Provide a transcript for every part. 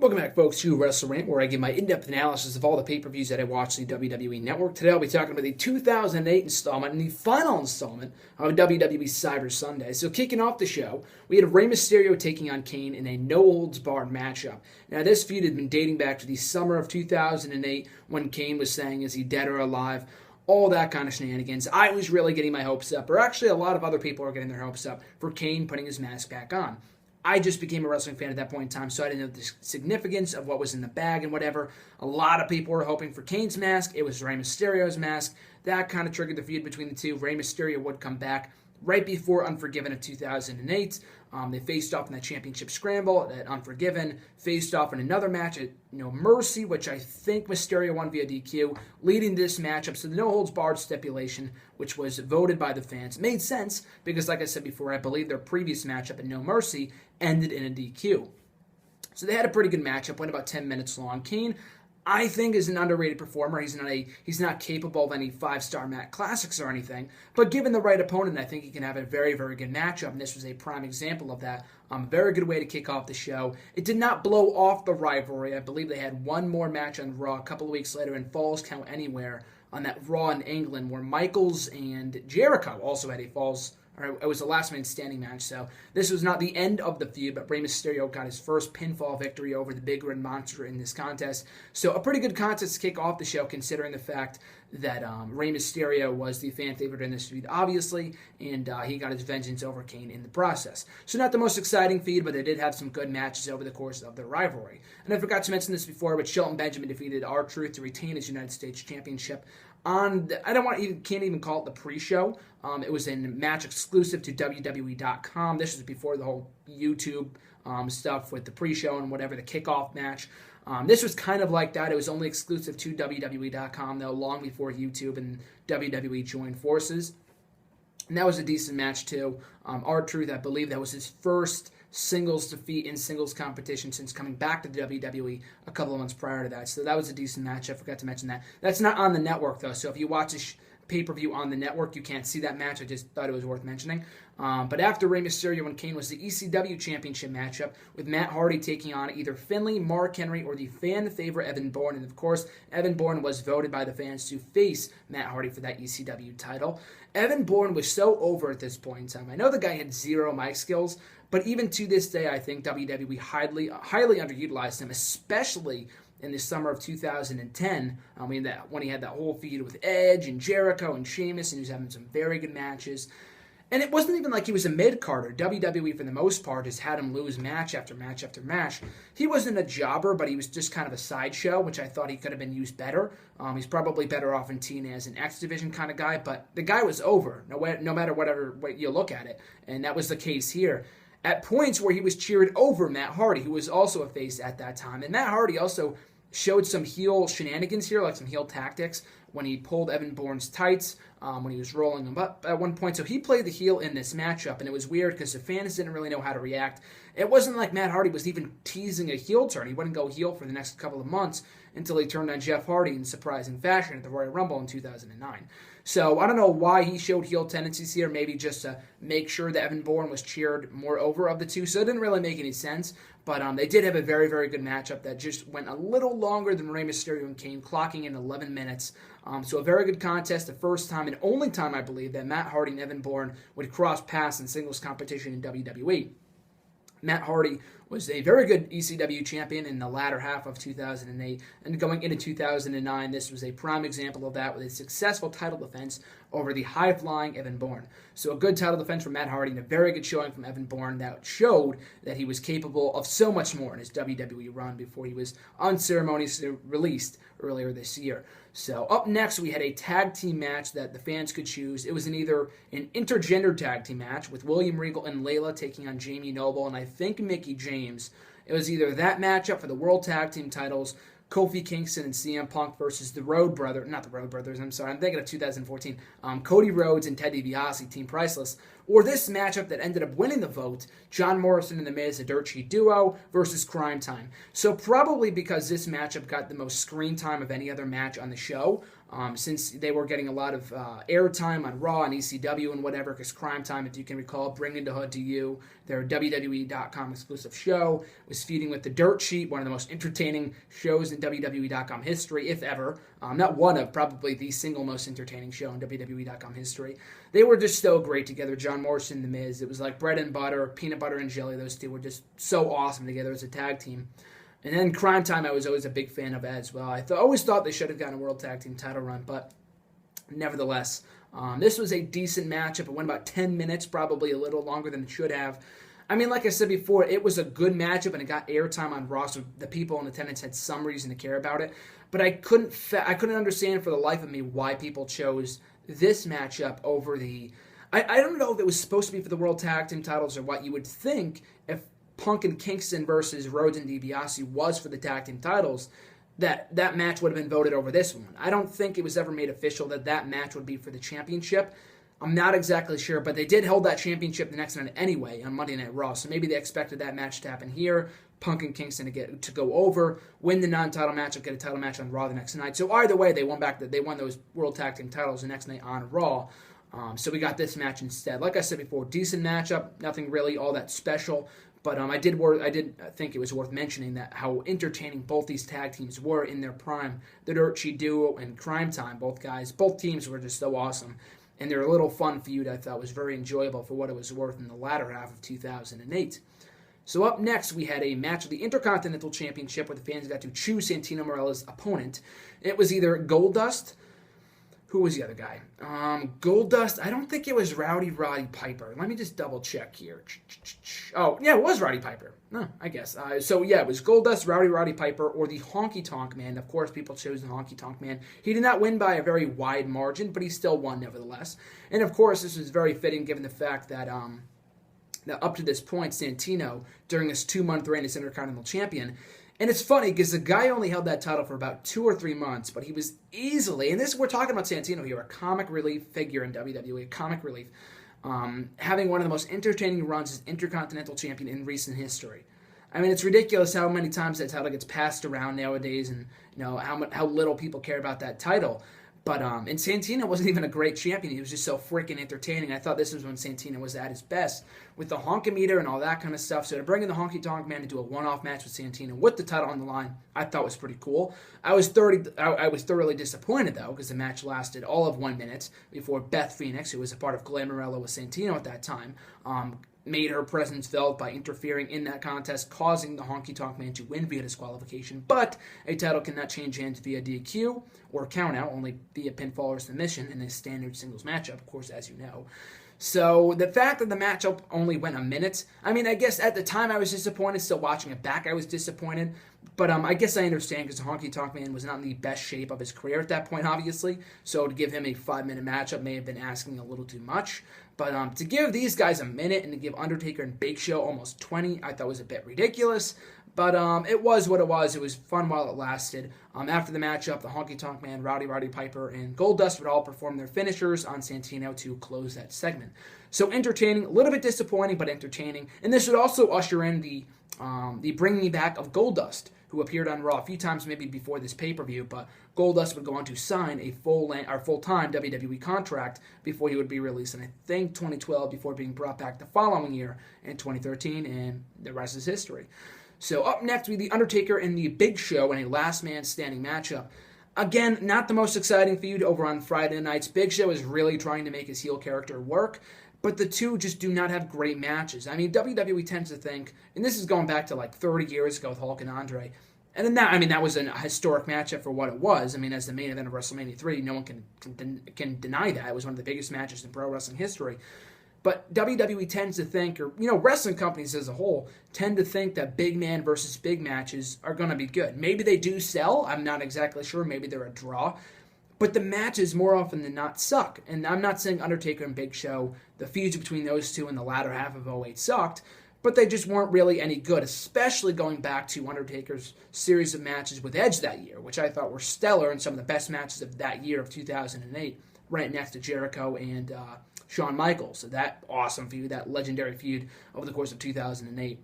Welcome back, folks, to WrestleRant, where I give my in-depth analysis of all the pay-per-views that I watched on the WWE Network. Today, I'll be talking about the 2008 installment and the final installment of WWE Cyber Sunday. So, kicking off the show, we had Rey Mysterio taking on Kane in a no-holds-barred matchup. Now, this feud had been dating back to the summer of 2008 when Kane was saying, is he dead or alive? All that kind of shenanigans. I was really getting my hopes up, or actually a lot of other people are getting their hopes up, for Kane putting his mask back on. I just became a wrestling fan at that point in time, so I didn't know the significance of what was in the bag and whatever. A lot of people were hoping for Kane's mask. It was Rey Mysterio's mask. That kind of triggered the feud between the two. Rey Mysterio would come back right before Unforgiven of 2008. They faced off in that championship scramble at Unforgiven, faced off in another match at No Mercy, which I think Mysterio won via DQ, leading this matchup. So the no-holds-barred stipulation, which was voted by the fans, made sense because, like I said before, I believe their previous matchup at No Mercy ended in a DQ. So they had a pretty good matchup, went about 10 minutes long. Kane, I think, is an underrated performer. He's not capable of any 5-star Mat Classics or anything, but given the right opponent, I think he can have a very, very good matchup, and this was a prime example of that. Very good way to kick off the show. It did not blow off the rivalry. I believe they had one more match on Raw a couple of weeks later in Falls Count Anywhere on that Raw in England, where Michaels and Jericho also had a Falls. It was a last man standing match, so this was not the end of the feud, but Rey Mysterio got his first pinfall victory over the Big Red Monster in this contest. So a pretty good contest to kick off the show, considering the fact that Rey Mysterio was the fan favorite in this feud, obviously, and he got his vengeance over Kane in the process. So not the most exciting feud, but they did have some good matches over the course of their rivalry. And I forgot to mention this before, but Shelton Benjamin defeated R-Truth to retain his United States Championship can't even call it the pre-show. It was a match exclusive to WWE.com. This was before the whole YouTube stuff with the pre-show and whatever, the kickoff match. This was kind of like that. It was only exclusive to WWE.com, though, long before YouTube and WWE joined forces. And that was a decent match, too. R-Truth, I believe that was his first singles defeat in singles competition since coming back to the WWE a couple of months prior to that. So that was a decent match. I forgot to mention that. That's not on the network, though. So if you watch a pay-per-view on the network, you can't see that match. I just thought it was worth mentioning. But after Rey Mysterio and Kane was the ECW Championship matchup with Matt Hardy taking on either Finlay, Mark Henry, or the fan favorite Evan Bourne. And of course, Evan Bourne was voted by the fans to face Matt Hardy for that ECW title. Evan Bourne was so over at this point in time. I know the guy had zero mic skills, but even to this day, I think WWE highly underutilized him, especially in the summer of 2010, when he had that whole feud with Edge and Jericho and Sheamus, and he was having some very good matches. And it wasn't even like he was a mid-carder. WWE, for the most part, has had him lose match after match after match. He wasn't a jobber, but he was just kind of a sideshow, which I thought he could have been used better. He's probably better off in TNA as an X Division kind of guy, but the guy was over, no matter whatever way you look at it. And that was the case here. At points where he was cheered over Matt Hardy, who was also a face at that time. And Matt Hardy also showed some heel shenanigans here, like some heel tactics, when he pulled Evan Bourne's tights, when he was rolling him up at one point. So he played the heel in this matchup, and it was weird because the fans didn't really know how to react. It wasn't like Matt Hardy was even teasing a heel turn. He wouldn't go heel for the next couple of months until he turned on Jeff Hardy in surprising fashion at the Royal Rumble in 2009. So I don't know why he showed heel tendencies here, maybe just to make sure that Evan Bourne was cheered more over of the two. So it didn't really make any sense, but they did have a very, very good matchup that just went a little longer than Rey Mysterio and Kane, clocking in 11 minutes. So a very good contest, the first time and only time, I believe, that Matt Hardy and Evan Bourne would cross paths in singles competition in WWE. Matt Hardy was a very good ECW champion in the latter half of 2008, and going into 2009, this was a prime example of that with a successful title defense over the high-flying Evan Bourne. So a good title defense from Matt Hardy and a very good showing from Evan Bourne that showed that he was capable of so much more in his WWE run before he was unceremoniously released earlier this year. So up next, we had a tag team match that the fans could choose. It was either an intergender tag team match with William Regal and Layla taking on Jamie Noble and I think Mickie James. It was either that matchup for the World Tag Team titles, Kofi Kingston and CM Punk versus the Road Brothers, not the Road Brothers, I'm sorry, I'm thinking of 2014, Cody Rhodes and Ted DiBiase, Team Priceless, or this matchup that ended up winning the vote, John Morrison and The Miz, a Dirt Sheet Duo versus Crime Time. So probably because this matchup got the most screen time of any other match on the show, since they were getting a lot of airtime on Raw and ECW and whatever, because Crime Time, if you can recall, Bringing the Hood to You, their WWE.com exclusive show, was feuding with the Dirt Sheet, one of the most entertaining shows in WWE.com history, if ever. Not one of, probably the single most entertaining show in WWE.com history. They were just so great together, John Morrison and The Miz. It was like bread and butter, peanut butter and jelly. Those two were just so awesome together as a tag team. And then Crime Time, I was always a big fan of as well. I always thought they should have gotten a World Tag Team title run, but nevertheless, this was a decent matchup. It went about 10 minutes, probably a little longer than it should have. I mean, like I said before, it was a good matchup, and it got airtime on Raw, so the people in attendance had some reason to care about it. But I couldn't understand for the life of me why people chose this matchup over the... I don't know if it was supposed to be for the World Tag Team titles or what. You would think if Punk and Kingston versus Rhodes and DiBiase was for the tag team titles, that match would have been voted over this one. I don't think it was ever made official that match would be for the championship. I'm not exactly sure, but they did hold that championship the next night anyway on Monday Night Raw, so maybe they expected that match to happen here, Punk and Kingston to go over, win the non-title matchup, get a title match on Raw the next night. So either way, they won those World Tag Team titles the next night on Raw. So we got this match instead. Like I said before, decent matchup, nothing really all that special. But I did think it was worth mentioning that how entertaining both these tag teams were in their prime. The Dirt Sheet Duo and Crime Time, both teams were just so awesome. And their little fun feud I thought was very enjoyable for what it was worth in the latter half of 2008. So up next, we had a match of the Intercontinental Championship where the fans got to choose Santino Marella's opponent. It was either Goldust. Who was the other guy? Goldust. I don't think it was Roddy Piper. Let me just double check here. Oh, yeah, it was Roddy Piper. No, I guess. So, yeah, it was Goldust, Roddy Piper, or the Honky Tonk Man. Of course, people chose the Honky Tonk Man. He did not win by a very wide margin, but he still won nevertheless. And, of course, this was very fitting given the fact that up to this point, Santino, during his 2-month reign as Intercontinental Champion, and it's funny because the guy only held that title for about 2 or 3 months, but he was easily, and we're talking about Santino here, a comic relief figure in WWE, a comic relief, having one of the most entertaining runs as Intercontinental Champion in recent history. I mean, it's ridiculous how many times that title gets passed around nowadays, and how little people care about that title. But and Santino wasn't even a great champion. He was just so freaking entertaining. I thought this was when Santino was at his best with the honkometer and all that kind of stuff. So to bring in the Honky Tonk Man to do a one-off match with Santino with the title on the line, I thought was pretty cool. I was thoroughly disappointed, though, because the match lasted all of 1 minute before Beth Phoenix, who was a part of Marella with Santino at that time, made her presence felt by interfering in that contest, causing the Honky Tonk Man to win via disqualification. But a title cannot change hands via DQ or countout, only via pinfall or submission in a standard singles matchup, of course, as you know. So the fact that the matchup only went a minute, I mean, I guess at the time I was disappointed. Still watching it back, I was disappointed. But I guess I understand because the Honky Tonk Man was not in the best shape of his career at that point, obviously. So to give him a 5-minute matchup may have been asking a little too much. But to give these guys a minute and to give Undertaker and Big Show almost 20, I thought was a bit ridiculous. But it was what it was. It was fun while it lasted. After the matchup, the Honky Tonk Man, Roddy Piper, and Goldust would all perform their finishers on Santino to close that segment. So entertaining, a little bit disappointing, but entertaining. And this would also usher in the bringing back of Goldust, who appeared on Raw a few times maybe before this pay-per-view, but Goldust would go on to sign a full-time WWE contract before he would be released in, I think, 2012, before being brought back the following year in 2013, and the rest is history. So up next, we the Undertaker and the Big Show in a last man standing matchup. Again, not the most exciting feud over on Friday nights. Big Show is really trying to make his heel character work, but the two just do not have great matches. I mean, WWE tends to think, and this is going back to like 30 years ago with Hulk and Andre, and then that was a historic matchup for what it was. I mean, as the main event of WrestleMania 3, no one can deny that. It was one of the biggest matches in pro wrestling history. But WWE tends to think, or wrestling companies as a whole, tend to think that big man versus big matches are going to be good. Maybe they do sell. I'm not exactly sure. Maybe they're a draw. But the matches more often than not suck. And I'm not saying Undertaker and Big Show, the feuds between those two in the latter half of '08 sucked, but they just weren't really any good, especially going back to Undertaker's series of matches with Edge that year, which I thought were stellar and some of the best matches of that year of 2008, right next to Jericho and Shawn Michaels. So that awesome feud, that legendary feud over the course of 2008.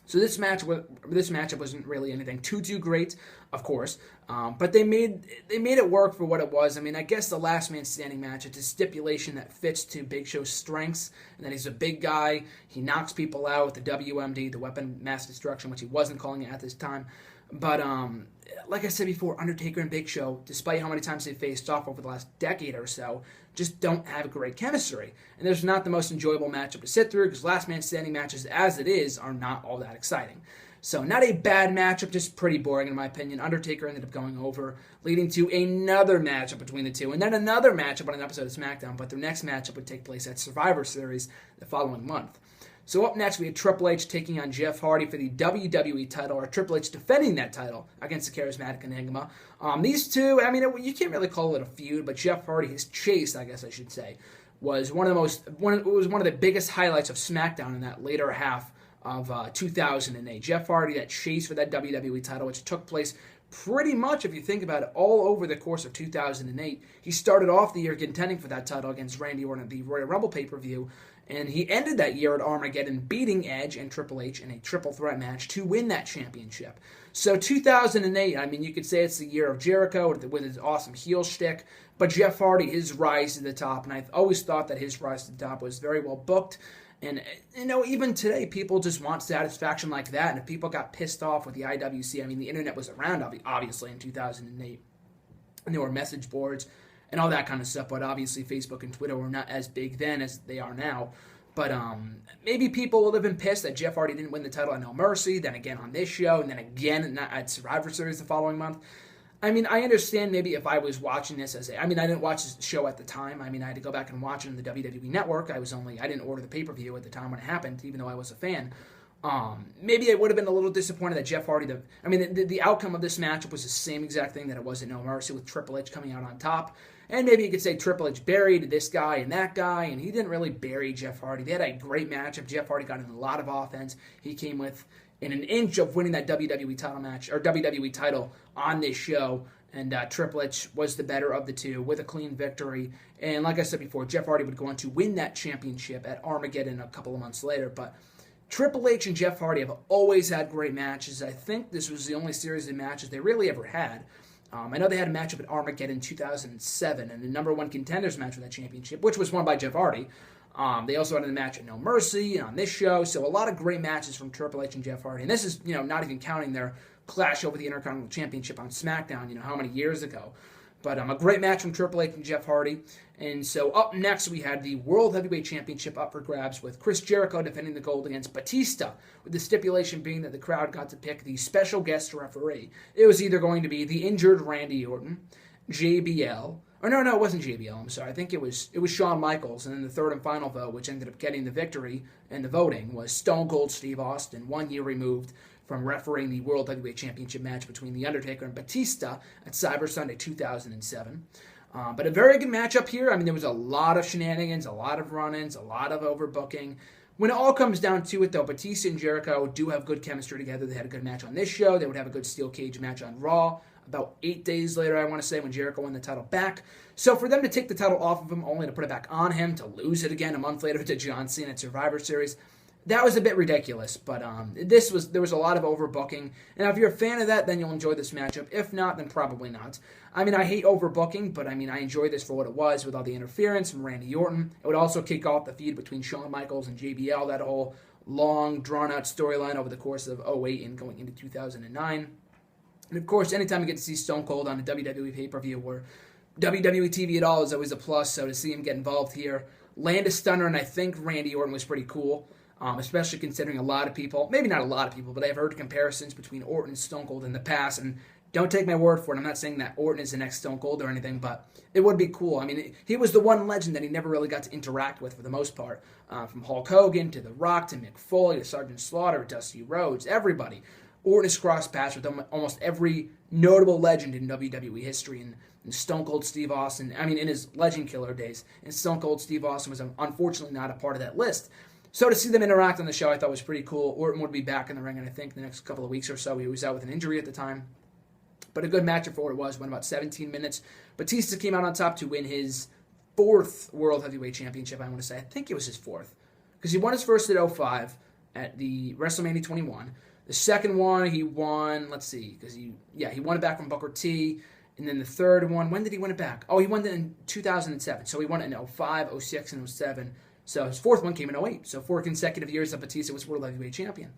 So this matchup wasn't really anything too great, of course, but they made it work for what it was. I mean, I guess the last man standing match, it's a stipulation that fits to Big Show's strengths, and that he's a big guy. He knocks people out with the WMD, the Weapon of Mass Destruction, which he wasn't calling it at this time. But like I said before, Undertaker and Big Show, despite how many times they faced off over the last decade or so, just don't have great chemistry. And there's not the most enjoyable matchup to sit through because last man standing matches, as it is, are not all that exciting. So not a bad matchup, just pretty boring in my opinion. Undertaker ended up going over, leading to another matchup between the two, and then another matchup on an episode of SmackDown, but their next matchup would take place at Survivor Series the following month. So up next, we had Triple H taking on Jeff Hardy for the WWE title, or Triple H defending that title against the Charismatic Enigma. These two, I mean, you can't really call it a feud, but Jeff Hardy, his chase, I guess I should say, was one of the biggest highlights of SmackDown in that later half of 2008. Jeff Hardy, that chase for that WWE title, which took place pretty much, if you think about it, all over the course of 2008. He started off the year contending for that title against Randy Orton at the Royal Rumble pay-per-view, and he ended that year at Armageddon beating Edge and Triple H in a triple threat match to win that championship. So 2008, I mean, you could say it's the year of Jericho with his awesome heel shtick, but Jeff Hardy, his rise to the top, and I've always thought that his rise to the top was very well booked. And, you know, even today, people just want satisfaction like that. And if people got pissed off with the IWC, I mean, the internet was around, obviously, in 2008. And there were message boards and all that kind of stuff. But obviously, Facebook and Twitter were not as big then as they are now. But maybe people would have been pissed that Jeff Hardy didn't win the title at No Mercy, then again on this show, and then again at Survivor Series the following month. I mean, I understand maybe if I was watching this I didn't watch the show at the time. I mean, I had to go back and watch it on the WWE Network. I didn't order the pay-per-view at the time when it happened, even though I was a fan. Maybe I would have been a little disappointed that Jeff Hardy, the outcome of this matchup was the same exact thing that it was at No Mercy, with Triple H coming out on top. And maybe you could say Triple H buried this guy and that guy, and he didn't really bury Jeff Hardy. They had a great matchup. Jeff Hardy got in a lot of offense. He came in an inch of winning that WWE title match, or WWE title on this show, and Triple H was the better of the two with a clean victory. And like I said before, Jeff Hardy would go on to win that championship at Armageddon a couple of months later. But Triple H and Jeff Hardy have always had great matches. I think this was the only series of matches they really ever had. I know they had a matchup at Armageddon in 2007, and the number one contenders match for that championship, which was won by Jeff Hardy. They also had a match at No Mercy and on this show, so a lot of great matches from Triple H and Jeff Hardy. And this is, not even counting their clash over the Intercontinental Championship on SmackDown, how many years ago. But a great match from Triple H and Jeff Hardy. And so up next, we had the World Heavyweight Championship up for grabs with Chris Jericho defending the gold against Batista, with the stipulation being that the crowd got to pick the special guest referee. It was either going to be the injured Randy Orton, JBL, or no, it wasn't JBL, I'm sorry. I think it was Shawn Michaels, and then the third and final vote, which ended up getting the victory in the voting, was Stone Cold Steve Austin, 1 year removed from refereeing the World Heavyweight Championship match between The Undertaker and Batista at Cyber Sunday 2007. But a very good matchup here. I mean, there was a lot of shenanigans, a lot of run-ins, a lot of overbooking. When it all comes down to it, though, Batista and Jericho do have good chemistry together. They had a good match on this show. They would have a good steel cage match on Raw about 8 days later, I want to say, when Jericho won the title back. So for them to take the title off of him, only to put it back on him, to lose it again a month later to John Cena at Survivor Series, that was a bit ridiculous. But there was a lot of overbooking. And if you're a fan of that, then you'll enjoy this matchup. If not, then probably not. I mean, I hate overbooking, but I enjoy this for what it was with all the interference from Randy Orton. It would also kick off the feud between Shawn Michaels and JBL, that whole long, drawn-out storyline over the course of 2008 and going into 2009. And of course, anytime you get to see Stone Cold on a WWE pay-per-view or WWE TV at all is always a plus, so to see him get involved here, land a stunner, and I think Randy Orton was pretty cool, especially considering a lot of people, maybe not a lot of people, but I've heard comparisons between Orton and Stone Cold in the past, and don't take my word for it, I'm not saying that Orton is the next Stone Cold or anything, but it would be cool. I mean, he was the one legend that he never really got to interact with for the most part, from Hulk Hogan to The Rock to Mick Foley to Sergeant Slaughter, Dusty Rhodes, everybody. Orton has crossed paths with almost every notable legend in WWE history, and Stone Cold Steve Austin, in his Legend Killer days, and Stone Cold Steve Austin was unfortunately not a part of that list. So to see them interact on the show, I thought was pretty cool. Orton would be back in the ring, and I think the next couple of weeks or so. He was out with an injury at the time. But a good matchup for what it was. Went about 17 minutes. Batista came out on top to win his fourth World Heavyweight Championship, I want to say. I think it was his fourth. Because he won his first at 05 at the WrestleMania 21. The second one, he won, let's see, because he won it back from Booker T. And then the third one, when did he win it back? Oh, he won it in 2007. So he won it in 05, 06, and 07. So his fourth one came in 08. So 4 consecutive years that Batista was World Heavyweight Champion.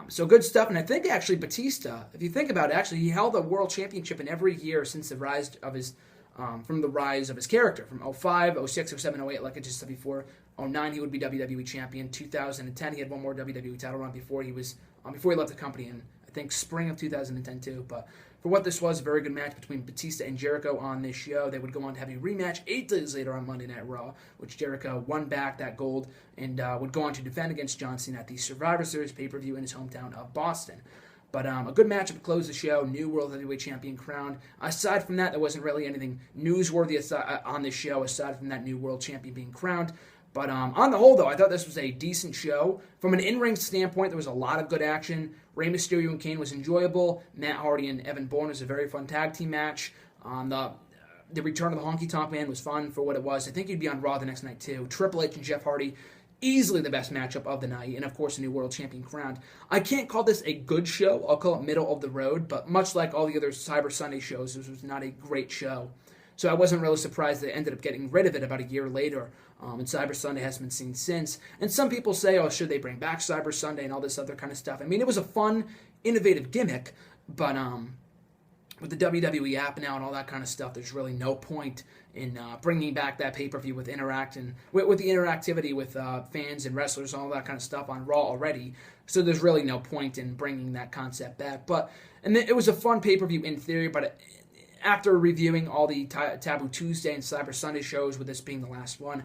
So good stuff. And I think actually Batista, if you think about it, actually he held a world championship in every year since the rise of his, from the rise of his character. From 05, 06, 07, 08, like I just said before. 09 he would be WWE Champion. 2010 he had one more WWE title run before he left the company in, I think, spring of 2010 too. But for what this was, a very good match between Batista and Jericho on this show. They would go on to have a rematch 8 days later on Monday Night Raw, which Jericho won back that gold and would go on to defend against John Cena at the Survivor Series pay-per-view in his hometown of Boston. But a good matchup to close the show. New World Heavyweight Champion crowned. Aside from that, there wasn't really anything newsworthy on this show aside from that new World Champion being crowned. But on the whole, though, I thought this was a decent show. From an in-ring standpoint, there was a lot of good action. Rey Mysterio and Kane was enjoyable. Matt Hardy and Evan Bourne was a very fun tag team match. The return of the Honky Tonk Man was fun for what it was. I think he'd be on Raw the next night, too. Triple H and Jeff Hardy, easily the best matchup of the night. And, of course, a new World Champion crowned. I can't call this a good show. I'll call it middle of the road. But much like all the other Cyber Sunday shows, this was not a great show. So I wasn't really surprised they ended up getting rid of it about a year later. And Cyber Sunday hasn't been seen since. And some people say, oh, should they bring back Cyber Sunday and all this other kind of stuff? I mean, it was a fun, innovative gimmick, but with the WWE app now and all that kind of stuff, there's really no point in bringing back that pay-per-view with the interactivity with fans and wrestlers and all that kind of stuff on Raw already. So there's really no point in bringing that concept back. And it was a fun pay-per-view in theory, but after reviewing all the Taboo Tuesday and Cyber Sunday shows, with this being the last one,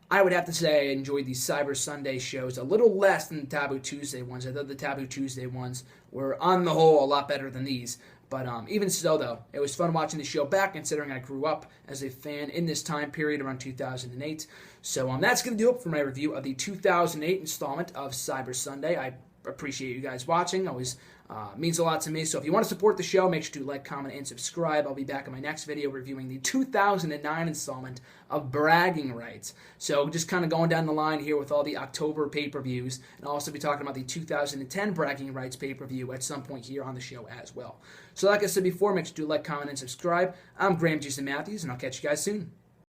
I would have to say I enjoyed these Cyber Sunday shows a little less than the Taboo Tuesday ones. I thought the Taboo Tuesday ones were, on the whole, a lot better than these. But even so, though, it was fun watching the show back, considering I grew up as a fan in this time period around 2008. So that's going to do it for my review of the 2008 installment of Cyber Sunday. I appreciate you guys watching. Always means a lot to me. So if you want to support the show, make sure to like, comment, and subscribe. I'll be back in my next video reviewing the 2009 installment of Bragging Rights. So just kind of going down the line here with all the October pay-per-views, and I'll also be talking about the 2010 Bragging Rights pay-per-view at some point here on the show as well. So like I said before, make sure to like, comment, and subscribe. I'm Graham Jason Matthews, and I'll catch you guys soon.